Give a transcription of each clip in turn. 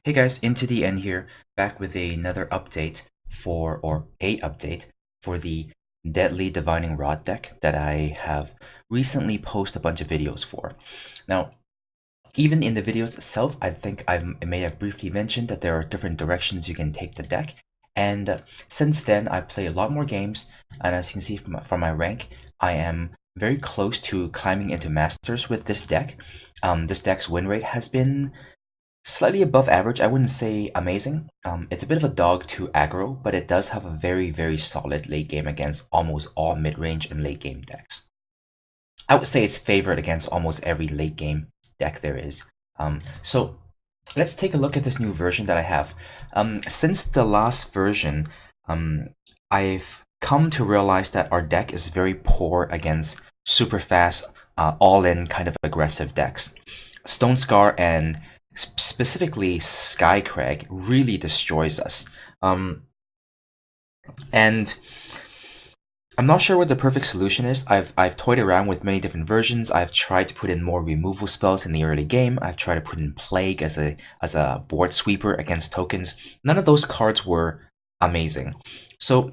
Hey guys, into the end here, back with another update or a update for the Deadly Divining Rod deck that I have recently posted a bunch of videos for. Now, even in the videos itself, I think I may have briefly mentioned that there are different directions you can take the deck. And since then, I've played a lot more games, and as you can see from my rank, I am very close to climbing into Masters with this deck. This deck's win rate has been slightly above average. I wouldn't say amazing. It's a bit of a dog to aggro, but it does have a very solid late game against almost all mid-range and late game decks. I would say it's favored against almost every late game deck there is. So let's take a look at this new version that I have. Since the last version, I've come to realize that our deck is very poor against super fast, all-in kind of aggressive decks. Stone Scar and specifically Skycrag really destroys us. And I'm not sure what the perfect solution is. I've toyed around with many different versions. I've tried to put in more removal spells in the early game. I've tried to put in Plague as a board sweeper against tokens. None of those cards were amazing. So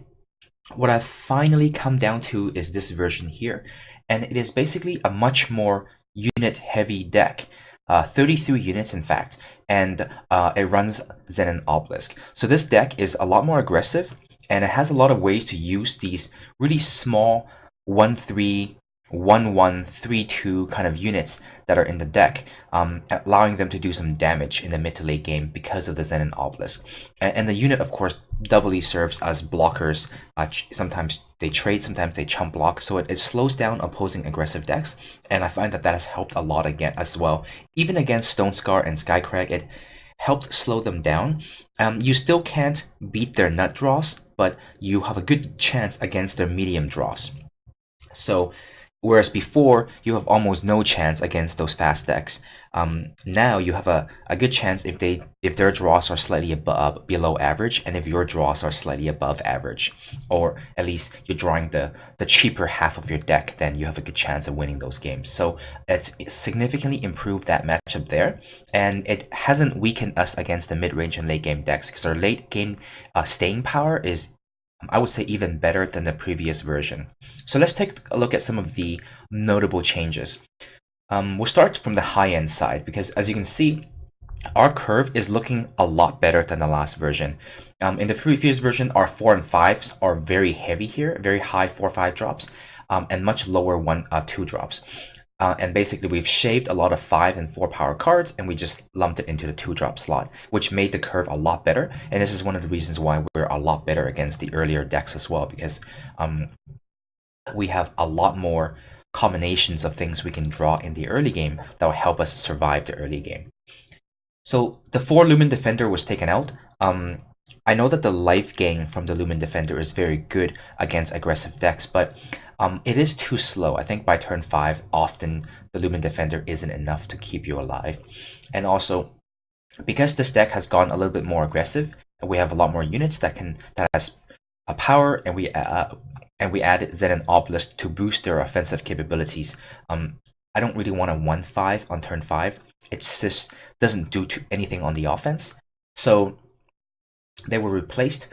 what I've finally come down to is this version here, and it is basically a much more unit heavy deck. 33 units in fact, and it runs Xenan Obelisk. So this deck is a lot more aggressive, and it has a lot of ways to use these really small 1/3, 1/1, 3/2 kind of units that are in the deck, allowing them to do some damage in the mid to late game because of the Xenan Obelisk. And the unit, of course, doubly serves as blockers. Sometimes they trade, sometimes they chump block, so it slows down opposing aggressive decks, and I find that that has helped a lot again as well. Even against Stone Scar and Skycrag, it helped slow them down. You still can't beat their nut draws, but you have a good chance against their medium draws. So whereas before you have almost no chance against those fast decks, now you have a good chance if their draws are slightly below average, and if your draws are slightly above average, or at least you're drawing the cheaper half of your deck, then you have a good chance of winning those games. So it's significantly improved that matchup there, and it hasn't weakened us against the mid-range and late game decks, because our late game staying power is, I would say, even better than the previous version. So let's take a look at some of the notable changes. We'll start from the high-end side, because as you can see, our curve is looking a lot better than the last version. In the previous version, our 4 and 5s are very heavy here, very high 4/5 drops, and much lower 1/2 drops. And basically, we've shaved a lot of 5 and 4 power cards, and we just lumped it into the 2-drop slot, which made the curve a lot better. And this is one of the reasons why we're a lot better against the earlier decks as well, because we have a lot more combinations of things we can draw in the early game that will help us survive the early game. So the 4 Lumen Defender was taken out. I know that the life gain from the Lumen Defender is very good against aggressive decks, but it is too slow. I think by turn 5, often the Lumen Defender isn't enough to keep you alive. And also, because this deck has gone a little bit more aggressive, and we have a lot more units that has a power, and we added Xenan Obelisk to boost their offensive capabilities. I don't really want a 1/5 on turn 5. It just doesn't do anything on the offense. So they were replaced.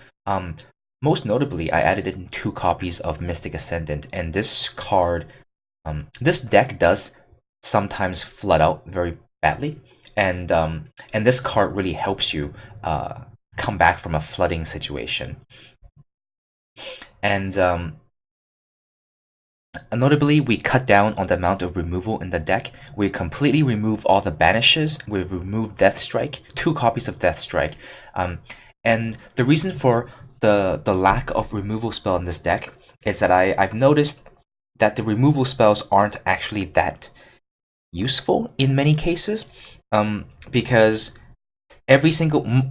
Most notably, I added in 2 copies of Mystic Ascendant, and this card, this deck does sometimes flood out very badly, and this card really helps you come back from a flooding situation. And notably, we cut down on the amount of removal in the deck. We completely remove all the banishes. We've removed Death Strike, 2 copies of Death Strike. And the reason for the lack of removal spell in this deck is that I've noticed that the removal spells aren't actually that useful in many cases, because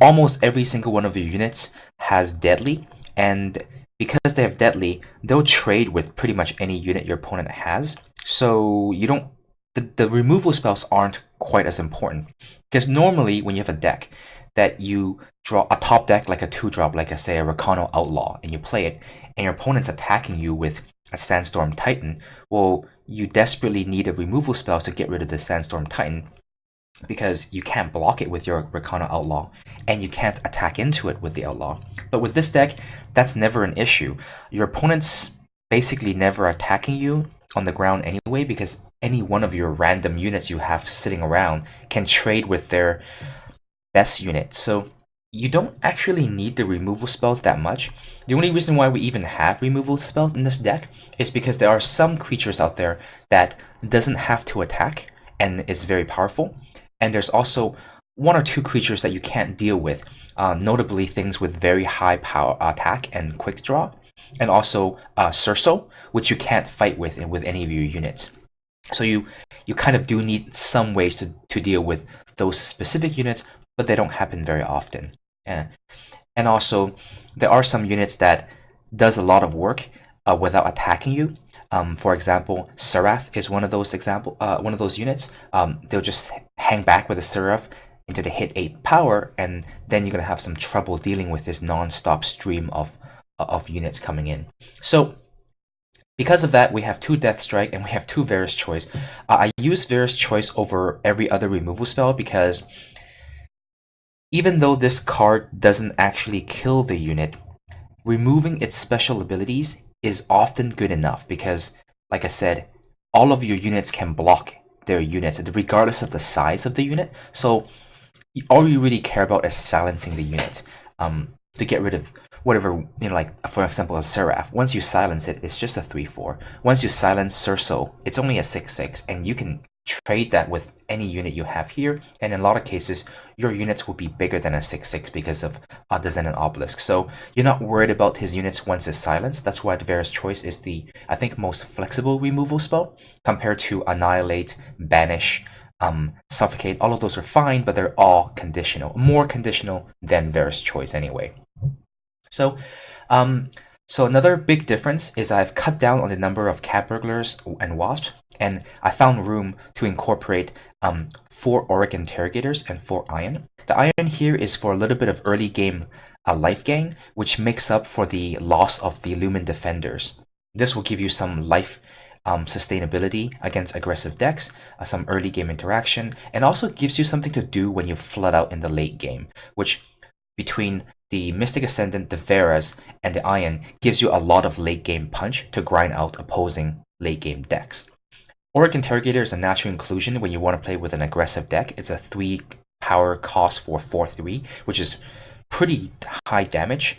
almost every single one of your units has Deadly, and because they have Deadly, they'll trade with pretty much any unit your opponent has. So you don't the removal spells aren't quite as important, because normally when you have a deck that you draw a top deck like a 2-drop, like I say a Rakano Outlaw, and you play it, and your opponent's attacking you with a Sandstorm Titan, well, you desperately need a removal spell to get rid of the Sandstorm Titan. because you can't block it with your Recana Outlaw, and you can't attack into it with the Outlaw. But with this deck, that's never an issue. Your opponent's basically never attacking you on the ground anyway, because any one of your random units you have sitting around can trade with their best unit. So you don't actually need the removal spells that much. The only reason why we even have removal spells in this deck is because there are some creatures out there that doesn't have to attack and is very powerful. And there's also one or two creatures that you can't deal with, notably things with very high power attack and quick draw, and also Cerso, which you can't fight with any of your units. So you kind of do need some ways to deal with those specific units, but they don't happen very often. And also, there are some units that does a lot of work without attacking you. For example, Seraph is one of those units. They'll just hang back with a Seraph into the hit 8 power, and then you're gonna have some trouble dealing with this non-stop stream of units coming in. So because of that, we have 2 Death Strike and we have 2 Varus Choice. I use Varus Choice over every other removal spell because even though this card doesn't actually kill the unit, removing its special abilities is often good enough because, like I said, all of your units can block their units regardless of the size of the unit. So all you really care about is silencing the unit to get rid of whatever, like for example a Seraph. Once you silence it, it's just a 3/4. Once you silence Cerso, it's only a 6/6, and you can trade that with any unit you have here, and in a lot of cases your units will be bigger than a 6/6 because of the Xenan Obelisk. So you're not worried about his units once it's silenced. That's why the Varus Choice is the, I think, most flexible removal spell compared to Annihilate, Banish, Suffocate. All of those are fine, but they're all conditional, more conditional than Varus Choice anyway. So so another big difference is I've cut down on the number of Cat Burglars and Wasps, and I found room to incorporate 4 Auric Interrogators and 4 Iron. The Iron here is for a little bit of early game life gain, which makes up for the loss of the Lumen Defenders. This will give you some life sustainability against aggressive decks, some early game interaction, and also gives you something to do when you flood out in the late game, which between the Mystic Ascendant, the Varus, and the Iron gives you a lot of late game punch to grind out opposing late game decks. Auric Interrogator is a natural inclusion when you want to play with an aggressive deck. It's a 3 power cost for 4/3, which is pretty high damage.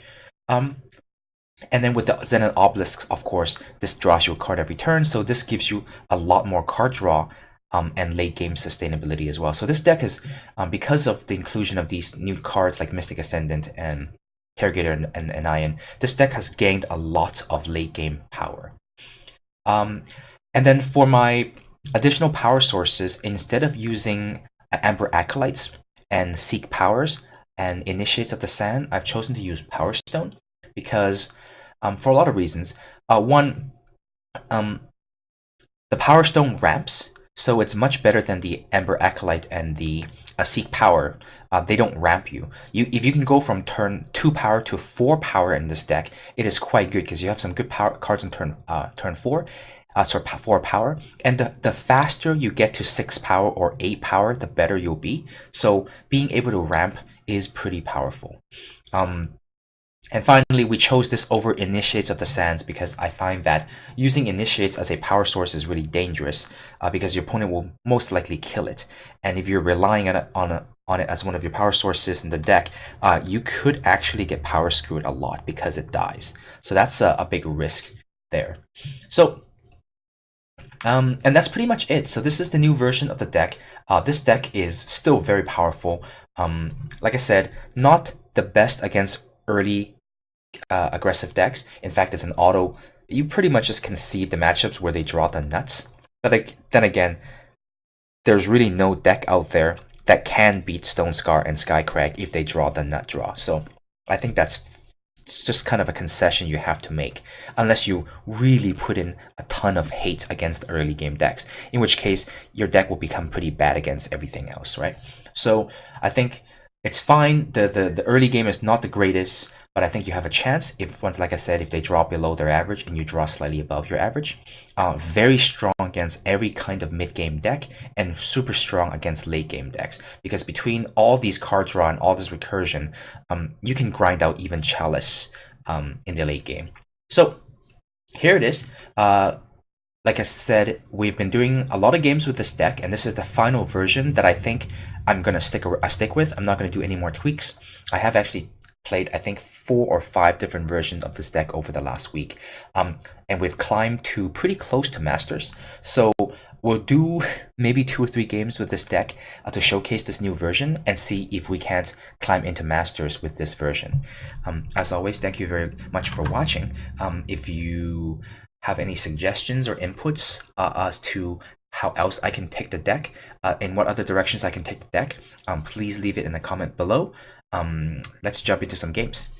And then with the Xenan Obelisk, of course, this draws you a card every turn, so this gives you a lot more card draw and late game sustainability as well. So this deck is, because of the inclusion of these new cards like Mystic Ascendant and Interrogator and Iron, this deck has gained a lot of late game power. And then for my additional power sources, instead of using Amber Acolytes and Seek Powers and Initiates of the Sand, I've chosen to use Power Stone because, for a lot of reasons. One, the Power Stone ramps, so it's much better than the Amber Acolyte and the Seek Power. They don't ramp you. If you can go from turn 2 power to 4 power in this deck, it is quite good because you have some good power cards in turn 4. 4 power, and the faster you get to 6 power or 8 power, the better you'll be. So being able to ramp is pretty powerful. And finally, we chose this over Initiates of the Sands because I find that using Initiates as a power source is really dangerous because your opponent will most likely kill it. And if you're relying on it as one of your power sources in the deck, you could actually get power screwed a lot because it dies. So that's a big risk there. So, and that's pretty much it. So this is the new version of the deck. This deck is still very powerful. Like I said, not the best against early aggressive decks. In fact, it's an auto. You pretty much just concede the matchups where they draw the nuts. But then again, there's really no deck out there that can beat Stone Scar and Skycrag if they draw the nut draw. So I think that's just kind of a concession you have to make, unless you really put in a ton of hate against early game decks, in which case your deck will become pretty bad against everything else, right? So I think It's fine. The early game is not the greatest, but I think you have a chance if once, like I said, if they drop below their average and you draw slightly above your average. Very strong against every kind of mid game deck and super strong against late game decks because between all these card draw and all this recursion, you can grind out even Chalice in the late game. So here it is. Like I said, we've been doing a lot of games with this deck, and this is the final version that I think I'm gonna stick with. I'm not gonna do any more tweaks. I have actually played, I think, 4 or 5 different versions of this deck over the last week, and we've climbed to pretty close to Masters. So we'll do maybe 2 or 3 games with this deck to showcase this new version and see if we can't climb into Masters with this version. As always, thank you very much for watching. If you have any suggestions or inputs as to how else I can take the deck, in what other directions I can take the deck, please leave it in the comment below. Let's jump into some games.